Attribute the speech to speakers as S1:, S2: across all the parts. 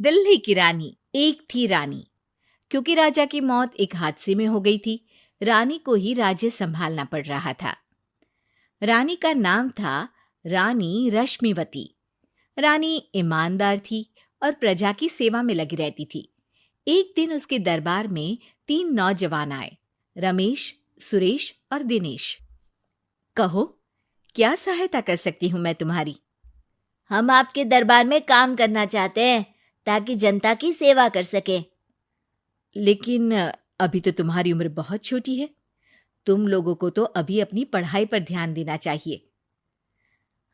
S1: दिल्ली की रानी। एक थी रानी। क्योंकि राजा की मौत एक हादसे में हो गई थी, रानी को ही राज्य संभालना पड़ रहा था। रानी का नाम था रानी रश्मिवती। रानी ईमानदार थी और प्रजा की सेवा में लगी रहती थी। एक दिन उसके दरबार में 3 नौजवान आए, रमेश, सुरेश और दिनेश। कहो, क्या सहायता कर सकती हूँ मैं तुम्हारी?
S2: हम आपके दरबार में काम करना चाहते हैं ताकि जनता की सेवा कर सके।
S1: लेकिन अभी तो तुम्हारी उम्र बहुत छोटी है। तुम लोगों को तो अभी अपनी पढ़ाई पर ध्यान देना चाहिए।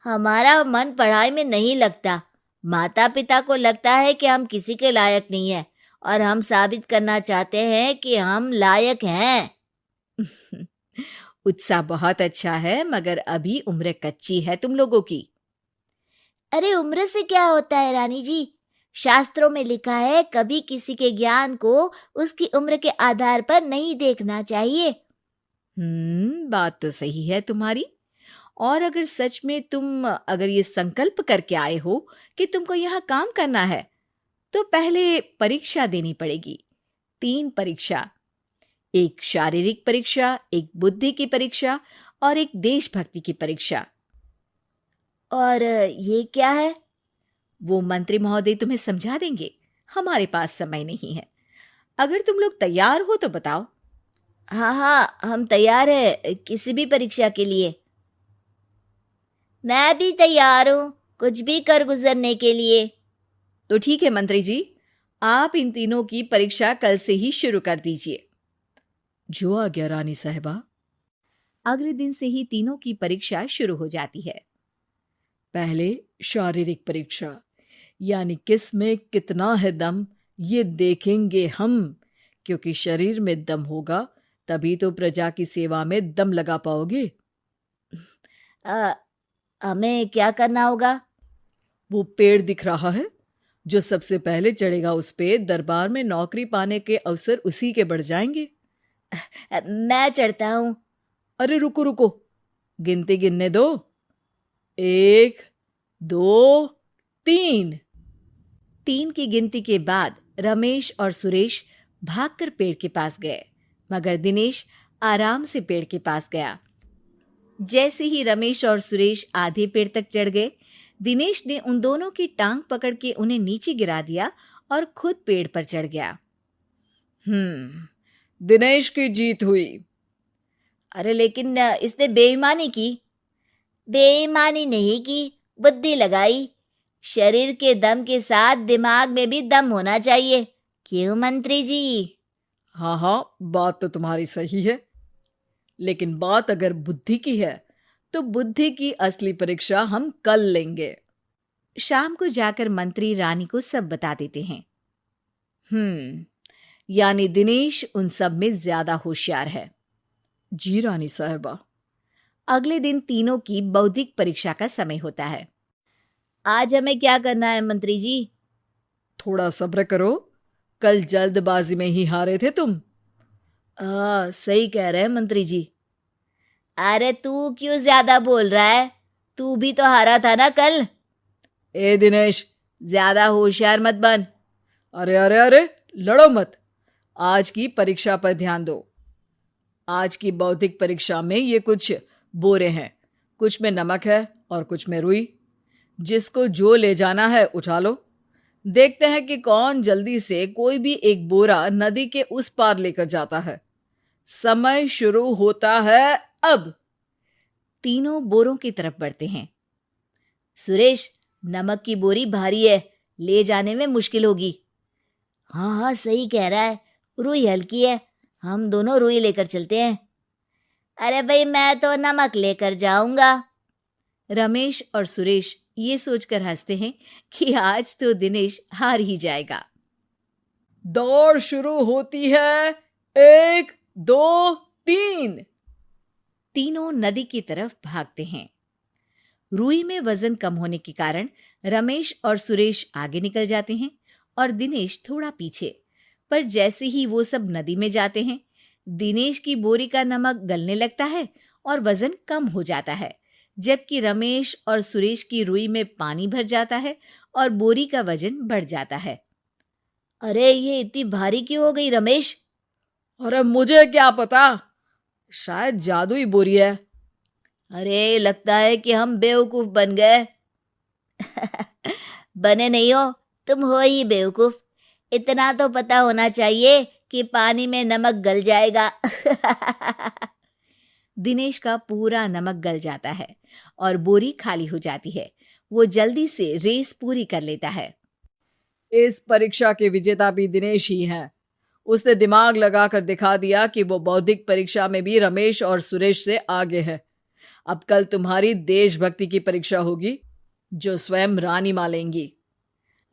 S2: हमारा मन पढ़ाई में नहीं लगता। माता पिता को लगता है कि हम किसी के लायक नहीं है और हम साबित करना चाहते हैं कि हम लायक हैं।
S1: उत्साह बहुत अच्छा है, मगर अभी उम्र कच्ची है तुम लोगों की।
S2: अरे उम्र से क्या होता है रानी जी? शास्त्रों में लिखा है कभी किसी के ज्ञान को उसकी उम्र के आधार पर नहीं देखना चाहिए।
S1: बात तो सही है तुम्हारी। और अगर सच में तुम अगर ये संकल्प करके आए हो कि तुमको यहाँ काम करना है, तो पहले परीक्षा देनी पड़ेगी। 3 परीक्षा। एक शारीरिक परीक्षा, एक बुद्धि की परीक्षा और एक देशभक्ति की परीक्षा।
S2: और ये क्या है?
S1: वो मंत्री महोदय तुम्हें समझा देंगे। हमारे पास समय नहीं है। अगर तुम लोग तैयार हो तो बताओ।
S2: हाँ हाँ, हम तैयार है किसी भी परीक्षा के लिए। मैं भी तैयार हूँ कुछ भी कर गुजरने के लिए।
S1: तो ठीक है मंत्री जी, आप इन तीनों की परीक्षा कल से ही शुरू कर दीजिए। जो आज्ञा रानी साहिबा। अगले दिन से ही तीनों की परीक्षा शुरू हो जाती है। पहले शारीरिक परीक्षा, यानी किस में कितना है दम, ये देखेंगे हम। क्योंकि शरीर में दम होगा तभी तो प्रजा की सेवा में दम लगा पाओगे।
S2: हमें क्या करना होगा?
S1: वो पेड़ दिख रहा है, जो सबसे पहले चढ़ेगा उस पे दरबार में नौकरी पाने के अवसर उसी के बढ़ जाएंगे।
S2: मैं चढ़ता हूँ।
S1: अरे रुको रुको, गिनती गिनने दो। 1, 2, 3। 3 की गिनती के बाद रमेश और सुरेश भागकर पेड़ के पास गए, मगर दिनेश आराम से पेड़ के पास गया। जैसे ही रमेश और सुरेश आधे पेड़ तक चढ़ गए, दिनेश ने उन दोनों की टांग पकड़ के उन्हें नीचे गिरा दिया और खुद पेड़ पर चढ़ गया। दिनेश की जीत हुई।
S2: अरे लेकिन इसने बेईमानी की। बेईमानी नहीं की, बुद्धि लगाई। शरीर के दम के साथ दिमाग में भी दम होना चाहिए। क्यों मंत्री जी?
S1: हाँ हाँ, बात तो तुम्हारी सही है, लेकिन बात अगर बुद्धि की है तो बुद्धि की असली परीक्षा हम कल लेंगे। शाम को जाकर मंत्री रानी को सब बता देते हैं। यानी दिनेश उन सब में ज्यादा होशियार है। जी रानी साहिबा। अगले दिन तीनों की बौद्धिक परीक्षा का समय होता है।
S2: आज हमें क्या करना है मंत्री जी?
S1: थोड़ा सब्र करो, कल जल्दबाजी में ही हारे थे तुम।
S2: सही कह रहे हैं मंत्री जी। अरे तू क्यों ज्यादा बोल रहा है? तू भी तो हारा था ना कल।
S1: ए दिनेश,
S2: ज्यादा होशियार मत बन।
S1: अरे अरे अरे, लड़ो मत। आज की परीक्षा पर ध्यान दो। आज की बौद्धिक परीक्षा में ये कुछ बोरे हैं, कुछ में नमक है और कुछ में रुई। जिसको जो ले जाना है उठा लो। देखते हैं कि कौन जल्दी से कोई भी एक बोरा नदी के उस पार लेकर जाता है। समय शुरू होता है अब। तीनों बोरों की तरफ बढ़ते हैं।
S2: सुरेश, नमक की बोरी भारी है, ले जाने में मुश्किल होगी। हाँ हाँ, सही कह रहा है, रुई हल्की है, हम दोनों रुई लेकर चलते हैं। अरे भाई, मैं तो नमक लेकर जाऊंगा।
S1: रमेश और सुरेश ये सोचकर हंसते हैं कि आज तो दिनेश हार ही जाएगा। दौड़ शुरू होती है। 1, 2, 3। तीनों नदी की तरफ भागते हैं। रुई में वजन कम होने के कारण रमेश और सुरेश आगे निकल जाते हैं और दिनेश थोड़ा पीछे। पर जैसे ही वो सब नदी में जाते हैं, दिनेश की बोरी का नमक गलने लगता है और वजन कम हो जाता है, जबकि रमेश और सुरेश की रुई में पानी भर जाता है और बोरी का वजन बढ़ जाता है।
S2: अरे ये इतनी भारी क्यों हो गई रमेश?
S1: अरे मुझे क्या पता, शायद जादुई बोरी है।
S2: अरे लगता है कि हम बेवकूफ बन गए। बने नहीं हो, तुम हो ही बेवकूफ। इतना तो पता होना चाहिए कि पानी में नमक गल जाएगा।
S1: दिनेश का पूरा नमक गल जाता है और बोरी खाली हो जाती है। वो जल्दी से रेस पूरी कर लेता है। इस परीक्षा के विजेता भी दिनेश ही हैं। उसने दिमाग लगाकर दिखा दिया कि वो बौद्धिक परीक्षा में भी रमेश और सुरेश से आगे है। अब कल तुम्हारी देशभक्ति की परीक्षा होगी, जो स्वयं रानी मां लेंगी।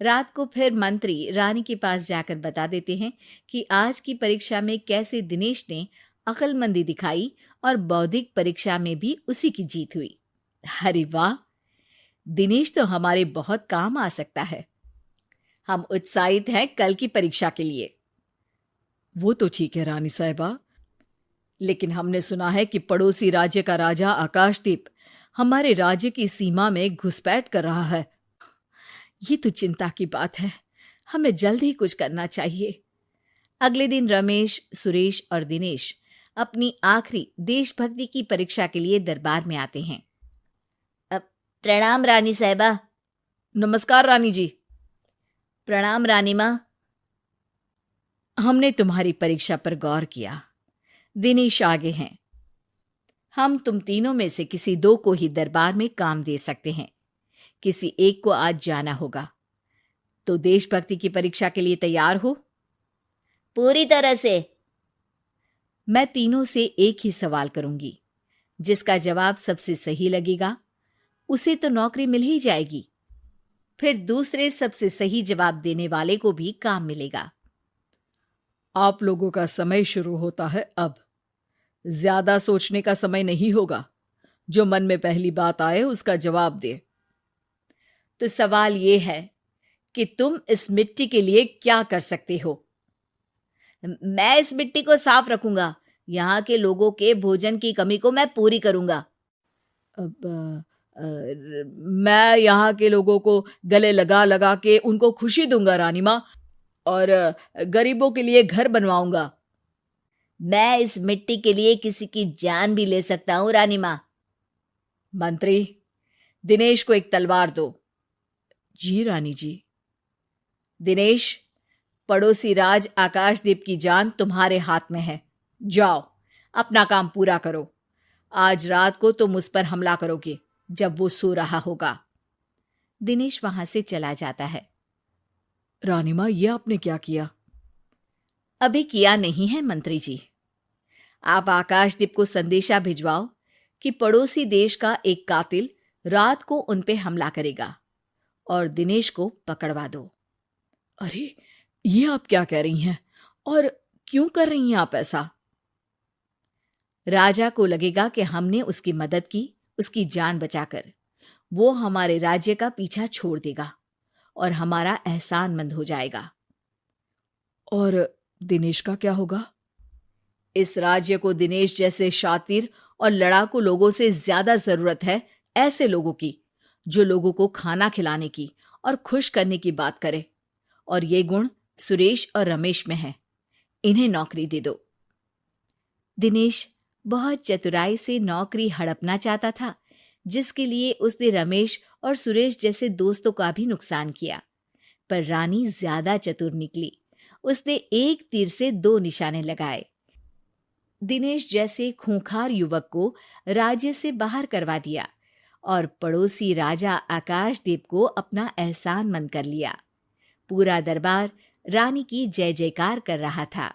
S1: रात को फिर मंत्री रानी के पास जाकर बता देते हैं कि आज की परीक्षा में कैसे दिनेश ने अक्लमंदी दिखाई और बौद्धिक परीक्षा में भी उसी की जीत हुई। अरे वाह, दिनेश तो हमारे बहुत काम आ सकता है। हम उत्साहित हैं कल की परीक्षा के लिए। वो तो ठीक है रानी साहिबा, लेकिन हमने सुना है कि पड़ोसी राज्य का राजा आकाशदीप हमारे राज्य की सीमा में घुसपैठ कर रहा है। ये तो चिंता की बात है। हमें जल्द ही कुछ करना चाहिए। अगले दिन रमेश, सुरेश और दिनेश अपनी आखिरी देशभक्ति की परीक्षा के लिए दरबार में आते हैं।
S2: प्रणाम रानी साहिबा।
S1: नमस्कार रानी जी।
S2: प्रणाम रानी माँ।
S1: हमने तुम्हारी परीक्षा पर गौर किया। दिनेश आगे हैं। हम तुम तीनों में से किसी दो को ही दरबार में काम दे सकते हैं। किसी एक को आज जाना होगा। तो देशभक्ति की परीक्षा के लिए तैयार हो?
S2: पूरी तरह से।
S1: मैं तीनों से एक ही सवाल करूंगी। जिसका जवाब सबसे सही लगेगा उसे तो नौकरी मिल ही जाएगी। फिर दूसरे सबसे सही जवाब देने वाले को भी काम मिलेगा। आप लोगों का समय शुरू होता है अब। ज्यादा सोचने का समय नहीं होगा। जो मन में पहली बात आए उसका जवाब दे। तो सवाल यह है कि तुम इस मिट्टी के लिए क्या कर सकते हो?
S2: मैं इस मिट्टी को साफ रखूंगा। यहाँ के लोगों के भोजन की कमी को मैं पूरी करूंगा।
S1: मैं यहाँ के लोगों को गले लगा लगा के उनको खुशी दूंगा रानी माँ, और गरीबों के लिए घर बनवाऊंगा।
S2: मैं इस मिट्टी के लिए किसी की जान भी ले सकता हूँ रानी माँ।
S1: मंत्री, दिनेश को एक तलवार दो। जी रानी जी। दिनेश, पड़ोसी राज आकाशदीप की जान तुम्हारे हाथ में है। जाओ, अपना काम पूरा करो। आज रात को तुम उस पर हमला करोगे जब वो सो रहा होगा। दिनेश वहां से चला जाता है। रानी मां, ये आपने क्या किया? अभी किया नहीं है मंत्री जी। आप आकाशदीप को संदेशा भिजवाओ कि पड़ोसी देश का एक कातिल रात को उन पे हमला करेगा और दिनेश को पकड़वा दो। अरे, ये आप क्या कह रही हैं? और क्यों कर रही हैं आप ऐसा? राजा को लगेगा कि हमने उसकी मदद की, उसकी जान बचाकर। वो हमारे राज्य का पीछा छोड़ देगा और हमारा एहसानमंद हो जाएगा। और दिनेश का क्या होगा? इस राज्य को दिनेश जैसे शातिर और लड़ाकू लोगों से ज्यादा जरूरत है, ऐसे लोगों की जो लोगों को खाना खिलाने की और खुश करने की बात करे। और ये गुण सुरेश और रमेश में है। इन्हें नौकरी दे दो। दिनेश बहुत चतुराई से नौकरी हड़पना चाहता था, जिसके लिए उसने रमेश और सुरेश जैसे दोस्तों का भी नुकसान किया। पर रानी ज्यादा चतुर निकली। उसने एक तीर से दो निशाने लगाए। दिनेश जैसे खूंखार युवक को राज्य से बाहर करवा दिया और पड़ोसी राजा आकाशदीप को अपना एहसानमंद कर लिया। पूरा दरबार रानी की जय जयकार कर रहा था।